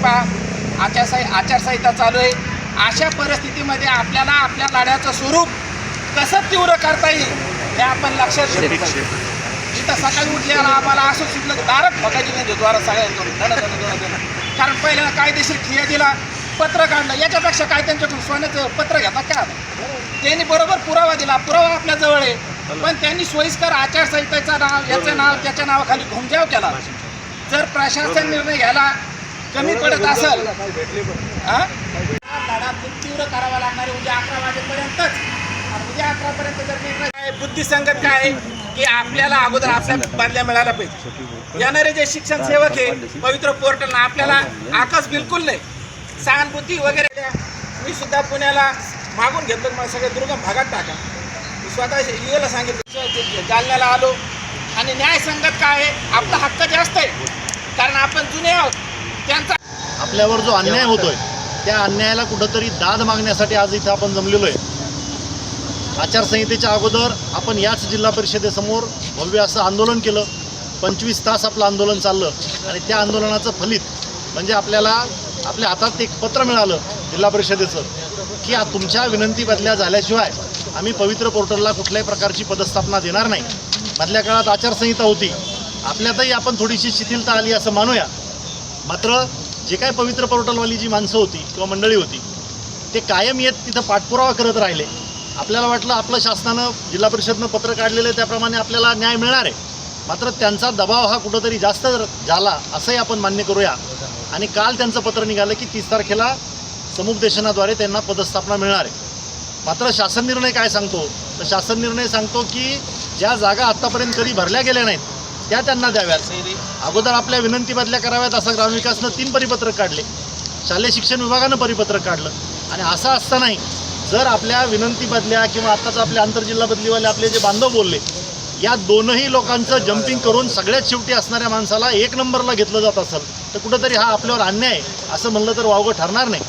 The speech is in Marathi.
पहा आचारसंहिता चालू आहे। अशा परिस्थितीमध्ये आपल्याला आपल्या लढ्याचं स्वरूप कसं तीव्र करता येईल हे आपण लक्षात घेतलं पाहिजे। इथं सकाळी उठल्याला आम्हाला असं सुटलं की दारच बघायची नाही द्वारा सगळ्यांकडून, कारण पहिल्यांदा कायदेशीर ठिया दिला, पत्र काढलं, याच्यापेक्षा काय त्यांच्याकडून सोन्याचं पत्र घेतात का? त्यांनी बरोबर पुरावा दिला, पुरावा आपल्या जवळ आहे, पण त्यांनी सोयीस्कर आचारसंहितेचं नाव याचं नाव त्याच्या नावाखाली घुमजाव केला। जर प्रशासन निर्णय घ्यायला कमी पडत असेल लढा खूप तीव्र करावा लागणार आहे। उद्या 11 वाजेपर्यंतच, उद्या 11 पर्यंत जर निर्णय काय बुद्धिसंगत काय आहे की आपल्याला अगोदर आपल्या बदल्या मिळायला पाहिजे। येणारे जे शिक्षण सेवक आहे पवित्र पोर्टलला आपल्याला आकाश बिलकुल नाही, सहानुभूती वगैरे मी सुद्धा पुण्याला मागून घेतलं, मला सगळे दुर्गम भागात टाका, मी स्वतः ईओला सांगितलं, जालन्याला आलो आणि न्यायसंगत काय आहे आपला हक्क जास्त आहे, कारण आपण जुने आहोत। त्यांचा आपल्यावर जो अन्याय होतोय त्या अन्यायाला कुठंतरी दाद मागण्यासाठी आज इथं आपण जमलेलो आहे। आचारसंहितेच्या अगोदर आपण याच जिल्हा परिषदेसमोर भव्य असं आंदोलन केलं, 25 तास आपलं आंदोलन चाललं आणि त्या आंदोलनाचं फलित म्हणजे आपल्याला आपल्या हातात एक पत्र मिळालं जिल्हा परिषदेचं की तुमच्या विनंती बदल्या झाल्याशिवाय आम्ही पवित्र पोर्टलला कुठल्याही प्रकारची पदस्थापना देणार नाही। मधल्या काळात आचारसंहिता होती, आपल्यातही आपण थोडीशी शिथिलता आली असं मानूया, मात्र जे काय पवित्र पोर्टलवाली जी माणसं होती किंवा मंडळी होती ते कायम येत तिथं पाठपुरावा करत राहिले। आपल्याला वाटलं आपलं शासनानं जिल्हा परिषदनं पत्र काढलेलं आहे त्याप्रमाणे आपल्याला न्याय मिळणार आहे, मात्र त्यांचा दबाव हा कुठंतरी जास्त झाला असंही आपण मान्य करूया। आणि काल त्यांचं पत्र निघालं की 30 तारखेला समुपदेशनाद्वारे त्यांना पदस्थापना मिळणार आहे। मात्र शासन निर्णय काय सांगतो तर शासन निर्णय सांगतो की ज्या जागा आत्तापर्यंत कधी भरल्या गेल्या नाहीत त्या त्यांना द्याव्यात, अगोदर आपल्या विनंती बदल्या कराव्यात असं ग्रामविकासनं 3 परिपत्रक काढले, शालेय शिक्षण विभागानं परिपत्रक काढलं। आणि असं असतानाही जर आपल्या विनंती बदल्या किंवा आत्ताच आपल्या आंतरजिल्हा बदलीवाले आपले जे बांधव बोलले या दोनही लोकांचं जम्पिंग करून सगळ्यात शेवटी असणाऱ्या माणसाला 1 नंबरला घेतलं जात असेल तर कुठंतरी हा आपल्यावर अन्याय असं म्हणलं तर वावगं ठरणार नाही।